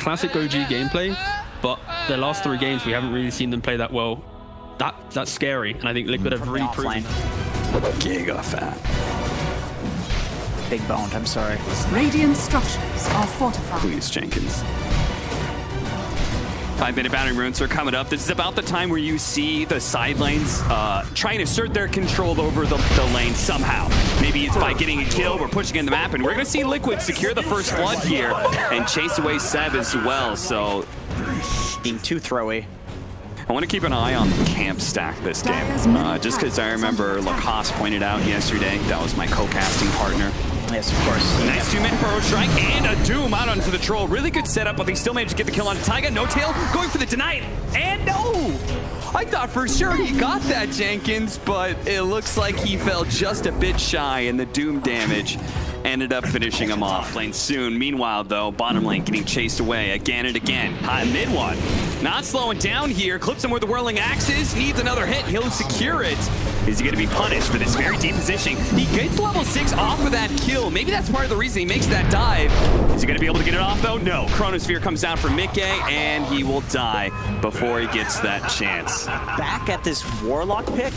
classic OG gameplay, but the last 3 games we haven't really seen them play that well. That's scary, and I think Liquid have really proven. Giga fat. Big boned, I'm sorry. Radiant structures are fortified. Please, Jenkins. 5-minute boundary runes are coming up. This is about the time where you see the side lanes trying to assert their control over the lane somehow. Maybe it's by getting a kill or pushing in the map, and we're going to see Liquid secure the first blood here and chase away Seb as well, so... Being too throwy. I want to keep an eye on the camp stack this game, just because I remember Lacoste pointed out yesterday, that was my co-casting partner. Yes, of course. Nice 2-minute burrow strike and a Doom out onto the troll. Really good setup, but they still managed to get the kill on Taiga. No tail, going for the deny, and no! I thought for sure he got that, Jenkins, but it looks like he fell just a bit shy, and the Doom damage ended up finishing him off. Lane soon. Meanwhile, though, bottom lane getting chased away again and again. High mid one. Not slowing down here. Clips him where the whirling axe is. Needs another hit. He'll secure it. Is he going to be punished for this very deep positioning? He gets level 6 off of that kill. Maybe that's part of the reason he makes that dive. Is he going to be able to get it off, though? No. Chronosphere comes down for Mickey, and he will die before he gets that chance. Back at this Warlock pick,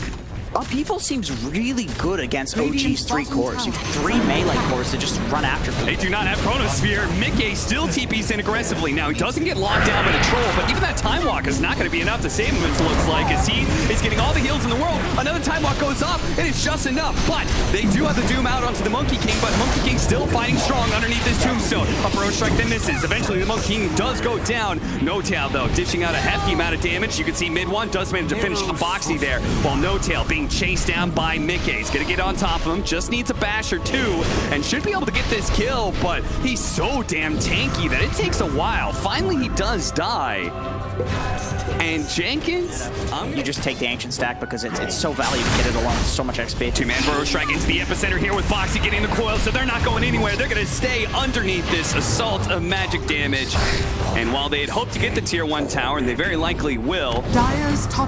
Upheaval seems really good against OG's 3 cores. You have 3 melee cores that just run after people. They do not have Chronosphere. Mickey still TPs in aggressively. Now, he doesn't get locked down by the troll, but even that Time Walk is not going to be enough to save him, it looks like, as he is getting all the heals in the world. Another Time Walk goes up, and it's just enough. But they do have the Doom out onto the Monkey King, but Monkey King still fighting strong underneath this tombstone. A burrow strike that misses. Eventually, the Monkey King does go down. No Tail, though, dishing out a hefty amount of damage. You can see mid one does manage to finish a Boxy there, while No Tail being chased down by Mickey. He's gonna get on top of him, just needs a bash or 2, and should be able to get this kill, but he's so damn tanky that it takes a while. Finally, he does die. And Jenkins, you just take the Ancient Stack because it's so valuable to get it alone. It's so much XP. 2-man burrow strike into the epicenter here with Boxy getting the coil, so they're not going anywhere. They're going to stay underneath this assault of magic damage. And while they had hoped to get the tier 1 tower, and they very likely will,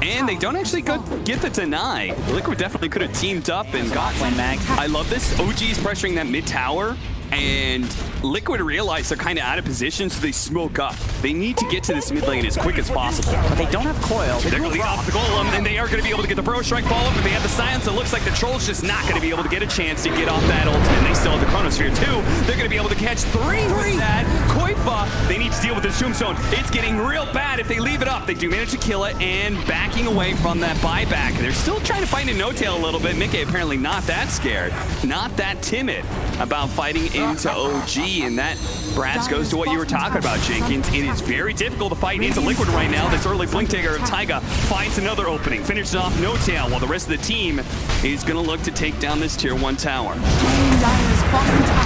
and they don't actually get the deny. Liquid definitely could have teamed up and got one mag. I love this. OG's pressuring that mid tower, and Liquid realize they're kind of out of position, so they smoke up. They need to get to this mid lane as quick as possible. But they don't have coil. They're going to lead off the golem, and they are going to be able to get the burrow strike follow up, and they have the silence. It looks like the troll's just not going to be able to get a chance to get off that ultimate. They still have the Chronosphere too. They're going to be able to catch 3 with that. Koifa, they need to deal with this tombstone. It's getting real bad if they leave it up. They do manage to kill it, and backing away from that buyback. They're still trying to find a no-tail a little bit. Mickey apparently not that scared, not that timid about fighting into OG, and that perhaps goes to what you were talking about, Jenkins. It is very difficult to fight into Liquid right now. This early Blink Taker of Taiga finds another opening, finishes off no tail, while the rest of the team is going to look to take down this tier 1 tower.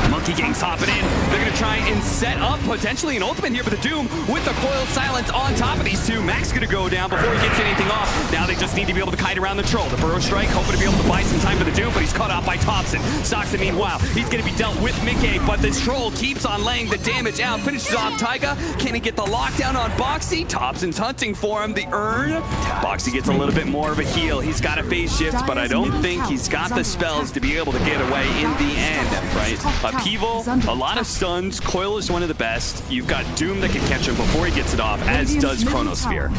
Monkey King's hopping in. They're going to try and set up potentially an ultimate here, but the Doom with the coil silence on top of these two. Max going to go down before he gets anything off. Now they just need to be able to kite around the troll. The burrow strike, hoping to be able to buy some time for the Doom, but he's caught out by Thompson. Soxon, meanwhile, he's going to be dealt with Mickey, but this troll keeps on laying the damage out. Finishes off Taiga. Can he get the lockdown on Boxy? Thompson's hunting for him. The urn. Boxy gets a little bit more of a heal. He's got a phase shift, but I don't think he's got the spells to be able to get away in the end, right? Upheaval, a lot of stuns. Coil is one of the best. You've got Doom that can catch him before he gets it off, as does Chronosphere.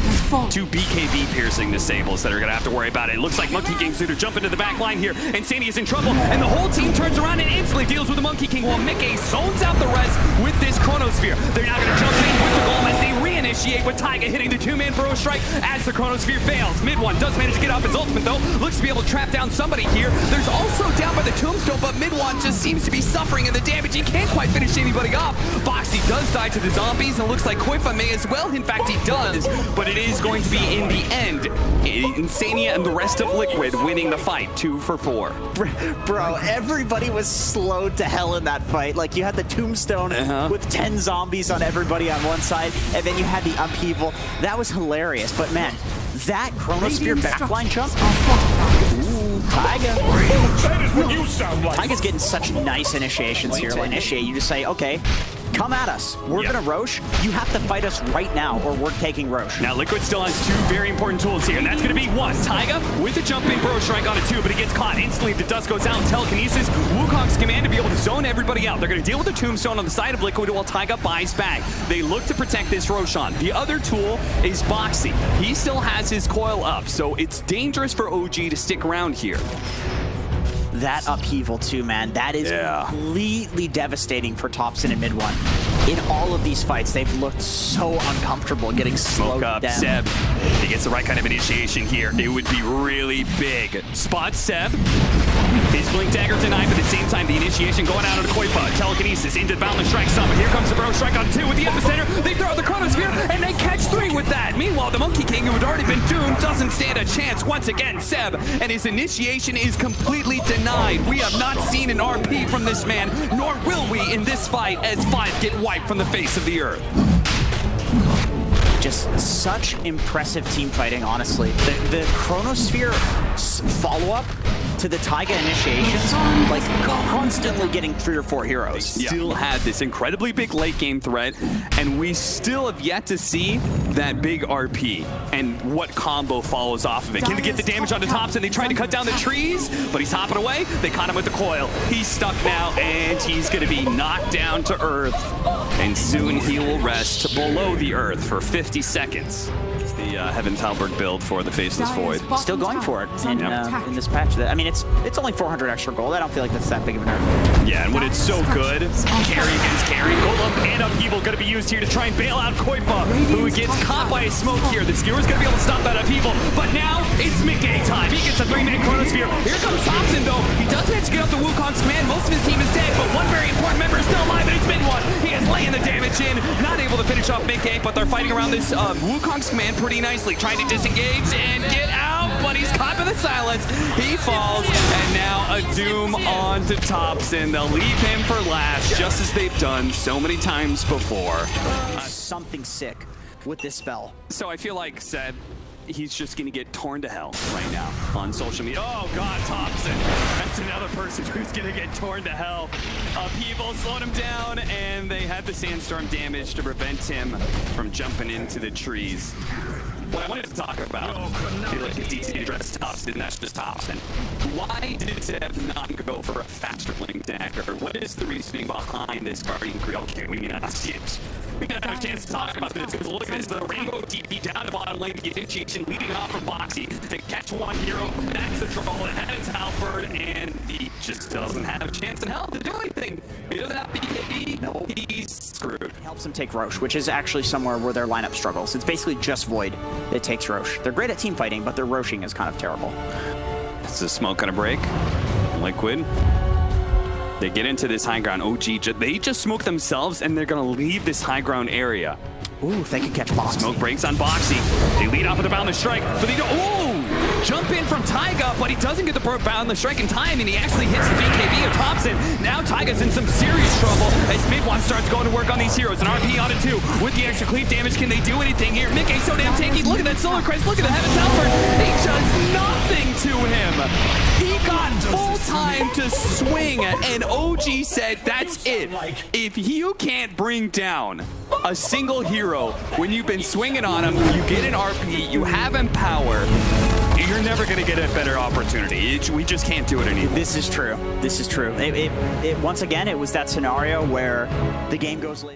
2 BKB piercing disables that are going to have to worry about it. It looks like Monkey King's going to jump into the back line here, and Sandy is in trouble, and the whole team turns around and instantly deals with the Monkey King, while Mickey zones out the rest with this Chronosphere. They're now going to jump in with the golem as they reinitiate with Taiga hitting the 2-man burrow strike as the Chronosphere fails. Mid one does manage to get off his ultimate, though. Looks to be able to trap down somebody here. There's also down by the tombstone, but mid one just seems to be suffering in the damage. He can't quite finish anybody off. Boxy does die to the zombies, and it looks like Koifa may as well. In fact, he does, but it is going to be in the end Insania and the rest of Liquid winning the fight 2 for 4. Bro, everybody was slowed to hell in that fight. Like, you had the tombstone with 10 zombies on everybody on one side, and then you had the upheaval. That was hilarious, but man, that Chronosphere backline jump. Ooh, Taiga. That is what you sound like. Taiga's getting such nice initiations here. Like, initiate, you just say, okay, come at us. We're gonna Roche. You have to fight us right now, or we're taking Roche. Now, Liquid still has two very important tools here, and that's going to be one, Taiga with a jumping Bro Strike on a 2, but he gets caught instantly. The dust goes out. Telekinesis, Wukong's command to be able to zone everybody out. They're going to deal with the Tombstone on the side of Liquid while Taiga buys back. They look to protect this Roshan. The other tool is Boxy. He still has his coil up, so it's dangerous for OG to stick around here. That upheaval too, man. That is completely devastating for Topson in mid 1. In all of these fights, they've looked so uncomfortable getting slowed up down. Seb, he gets the right kind of initiation here. It would be really big. Spot Seb. His Blink Dagger denied, but at the same time, the initiation going out on Koipa. Telekinesis into the Boundless Strike summon. Here comes the Bro Strike on 2 with the Epicenter. They throw the Chronosphere, and they catch 3 with that. Meanwhile, the Monkey King, who had already been doomed, doesn't stand a chance. Once again, Seb, and his initiation is completely denied. We have not seen an RP from this man, nor will we in this fight, as 5 get wiped from the face of the earth. Just such impressive team fighting, honestly. The Chronosphere follow-up to the Taiga initiations, like constantly getting 3 or 4 heroes. Still had this incredibly big late game threat, and we still have yet to see that big RP and what combo follows off of it. Can they get the damage on the tops? And they tried to cut down the trees, but he's hopping away. They caught him with the coil. He's stuck now, and he's going to be knocked down to earth. And soon he will rest below the earth for 50 seconds. It's the Heaven's Halberd build for the Faceless Void. Still going for it in this patch. I mean, it's only 400 extra gold. I don't feel like that's that big of a nerf. Yeah, and when it's so good, carry against carry, Golem and Upheaval going to be used here to try and bail out Koipa, who gets caught by a smoke here. The Skewer's going to be able to stop that Upheaval, but now it's mid-game time. He gets a 3-man Chronosphere. Here comes Thompson, though. He does manage to get off the Wukong's command. Most of his team is dead, but one very important member is still alive, and it's mid-1. He is laying the damage in, not able to finish off mid-game, but they're fighting around this Wukong's command pretty nicely, trying to disengage and get out, but he's caught by the silence. He falls, and now a doom on to Thompson. They'll leave him for last, just as they've done so many times before. Something sick with this spell. So I feel like Seb, he's just going to get torn to hell right now on social media. Oh, God, Thompson. That's another person who's going to get torn to hell. Upheaval slowed him down, and they had the sandstorm damage to prevent him from jumping into the trees. What I wanted to talk about, I feel like it's easy to address Thompson, that's just Thompson. Why did Seb not go for a faster Blink Dagger? What is the reasoning behind this Guardian Creel can we not see it? We didn't have a chance to talk about this because look at this, the Rainbow TP down to bottom lane, the initiation leading off from Boxy to catch one hero. That's the trouble. It had its Halberd, and he just doesn't have a chance in hell to do anything. He doesn't have BKB. No, he's screwed. Helps them take Roche, which is actually somewhere where their lineup struggles. It's basically just Void that takes Roche. They're great at team fighting, but their Roshing is kind of terrible. It's a smoke gonna break. Liquid. They get into this high ground. OG, they just smoke themselves, and they're gonna leave this high ground area. Ooh, if they can catch Boxy. Smoke breaks on Boxy. They lead off with a Boundless Strike, but they don't. Ooh! Jump in from Taiga, but he doesn't get the Boundless Strike in time, and he actually hits the BKB of Thompson. Now Taiga's in some serious trouble as Mid-1 starts going to work on these heroes. An RP on it too. With the extra cleave damage, can they do anything here? Mickey's so damn tanky. Look at that Solar Crest. Look at the Heaven's Halberd. He does nothing to him. He got full time to swing, and OG said, that's it. If you can't bring down a single hero when you've been swinging on him, you get an RP, you have Empower, you're never going to get a better opportunity. We just can't do it anymore. This is true. This is true. Once again, it was that scenario where the game goes late.